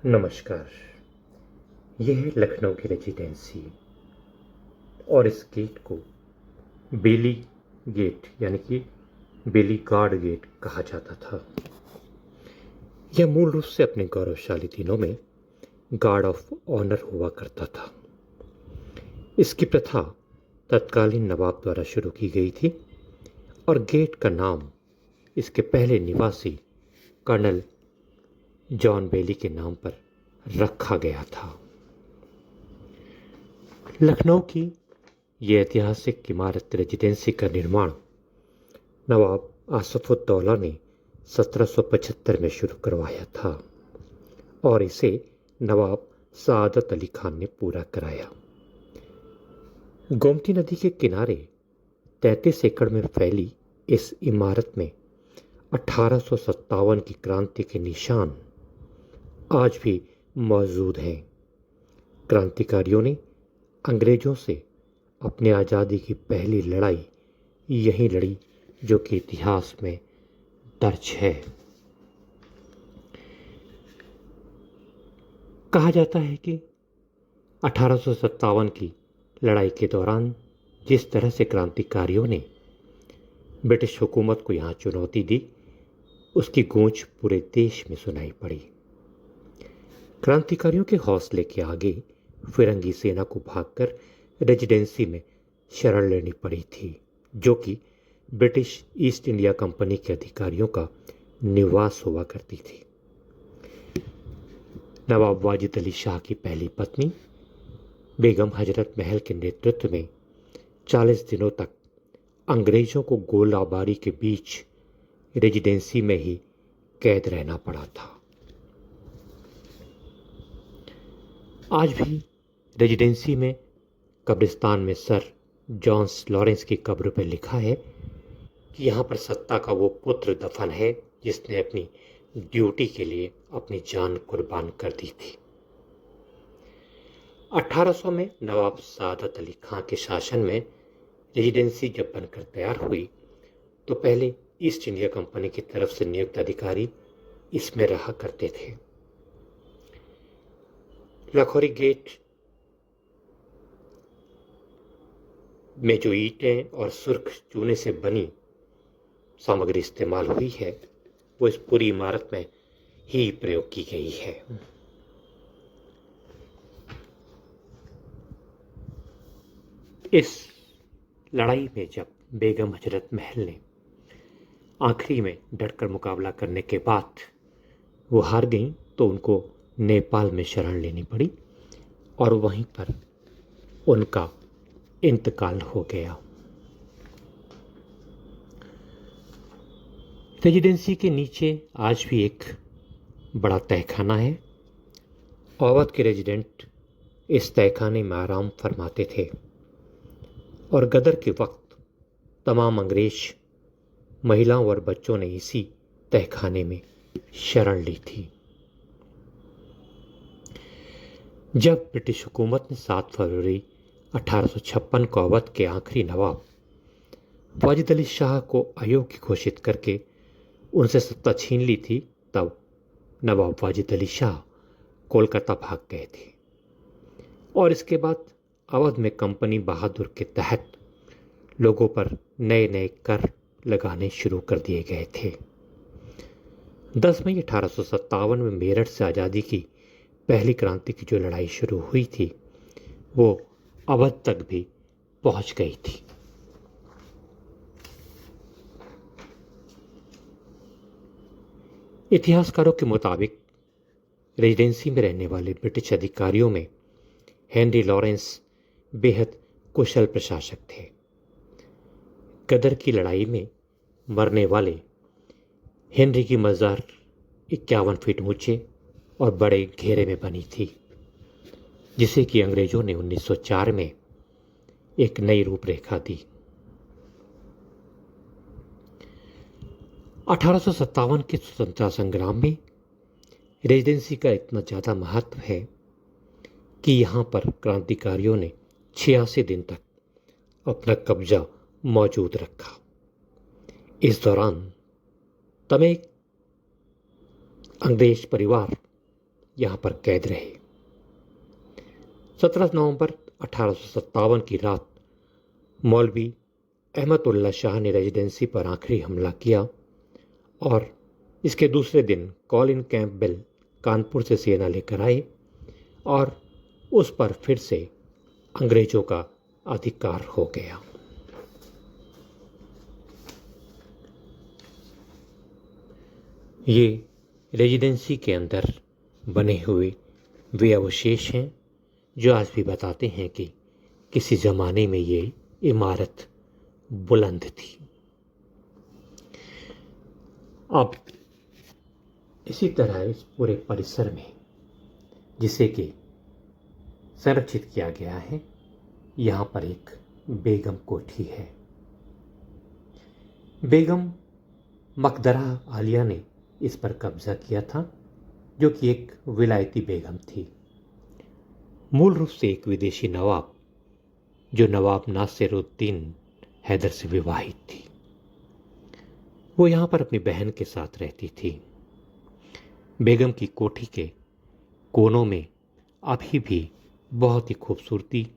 नमस्कार। यह है लखनऊ की रेजिडेंसी और इस गेट को बेली गेट यानी कि बेली गार्ड गेट कहा जाता था। यह मूल रूप से अपने गौरवशाली दिनों में गार्ड ऑफ ऑनर हुआ करता था। इसकी प्रथा तत्कालीन नवाब द्वारा शुरू की गई थी और गेट का नाम इसके पहले निवासी कर्नल जॉन बेली के नाम पर रखा गया था। लखनऊ की यह ऐतिहासिक इमारत रेजिडेंसी का निर्माण नवाब आसफुद्दौला ने 1775 में शुरू करवाया था और इसे नवाब सादत अली खान ने पूरा कराया। गोमती नदी के किनारे 33 एकड़ में फैली इस इमारत में 1857 की क्रांति के निशान आज भी मौजूद हैं। क्रांतिकारियों ने अंग्रेजों से अपनी आज़ादी की पहली लड़ाई यहीं लड़ी, जो कि इतिहास में दर्ज है। कहा जाता है कि 1857 की लड़ाई के दौरान जिस तरह से क्रांतिकारियों ने ब्रिटिश हुकूमत को यहाँ चुनौती दी, उसकी गूंज पूरे देश में सुनाई पड़ी। क्रांतिकारियों के हौसले के आगे फिरंगी सेना को भागकर रेजिडेंसी में शरण लेनी पड़ी थी, जो कि ब्रिटिश ईस्ट इंडिया कंपनी के अधिकारियों का निवास हुआ करती थी। नवाब वाजिद अली शाह की पहली पत्नी बेगम हजरत महल के नेतृत्व में 40 दिनों तक अंग्रेजों को गोलाबारी के बीच रेजिडेंसी में ही कैद रहना पड़ा था। आज भी रेजिडेंसी में कब्रिस्तान में सर जॉन लॉरेंस की कब्र पर लिखा है कि यहाँ पर सत्ता का वो पुत्र दफन है जिसने अपनी ड्यूटी के लिए अपनी जान कुर्बान कर दी थी। 1800 में नवाब सादत अली खां के शासन में रेजिडेंसी जब बनकर तैयार हुई तो पहले ईस्ट इंडिया कंपनी की तरफ से नियुक्त अधिकारी इसमें रहा करते थे। लखोरी गेट में जो ईंटें और सुर्ख चूने से बनी सामग्री इस्तेमाल हुई है, वो इस पूरी इमारत में ही प्रयोग की गई है। इस लड़ाई में जब बेगम हजरत महल ने आखिरी में डटकर मुकाबला करने के बाद वो हार गईं, तो उनको नेपाल में शरण लेनी पड़ी और वहीं पर उनका इंतकाल हो गया। रेजिडेंसी के नीचे आज भी एक बड़ा तहखाना है। अवध के रेजिडेंट इस तहखाने में आराम फरमाते थे और गदर के वक्त तमाम अंग्रेज महिलाओं और बच्चों ने इसी तहखाने में शरण ली थी। जब ब्रिटिश हुकूमत ने 7 फरवरी 1856 को अवध के आखिरी नवाब वाजिद अली शाह को अयोग्य घोषित करके उनसे सत्ता छीन ली थी, तब नवाब वाजिद अली शाह कोलकाता भाग गए थे और इसके बाद अवध में कंपनी बहादुर के तहत लोगों पर नए नए कर लगाने शुरू कर दिए गए थे। 10 मई 1857 में मेरठ से आज़ादी की पहली क्रांति की जो लड़ाई शुरू हुई थी, वो अवध तक भी पहुंच गई थी। इतिहासकारों के मुताबिक रेजिडेंसी में रहने वाले ब्रिटिश अधिकारियों में हेनरी लॉरेंस बेहद कुशल प्रशासक थे। गदर की लड़ाई में मरने वाले हेनरी की मज़ार 51 फीट ऊंचे और बड़े घेरे में बनी थी, जिसे कि अंग्रेजों ने 1904 में एक नई रूपरेखा दी। 1857 के स्वतंत्रता संग्राम में रेजिडेंसी का इतना ज़्यादा महत्व है कि यहाँ पर क्रांतिकारियों ने 86 दिन तक अपना कब्जा मौजूद रखा। इस दौरान तमें अंग्रेज परिवार यहाँ पर कैद रहे। 17 नवंबर 1857 की रात मौलवी अहमदुल्ला शाह ने रेजिडेंसी पर आखिरी हमला किया और इसके दूसरे दिन कॉलिन कैंपबेल कानपुर से सेना लेकर आए और उस पर फिर से अंग्रेजों का अधिकार हो गया। ये रेजिडेंसी के अंदर बने हुए वे अवशेष हैं जो आज भी बताते हैं कि किसी ज़माने में ये इमारत बुलंद थी। अब इसी तरह इस पूरे परिसर में, जिसे कि संरक्षित किया गया है, यहाँ पर एक बेगम कोठी है। बेगम मकदरा आलिया ने इस पर कब्जा किया था, जो कि एक विलायती बेगम थी, मूल रूप से एक विदेशी नवाब, जो नवाब नासिरुद्दीन हैदर से विवाहित थी। वो यहाँ पर अपनी बहन के साथ रहती थी। बेगम की कोठी के कोनों में अभी भी बहुत ही खूबसूरती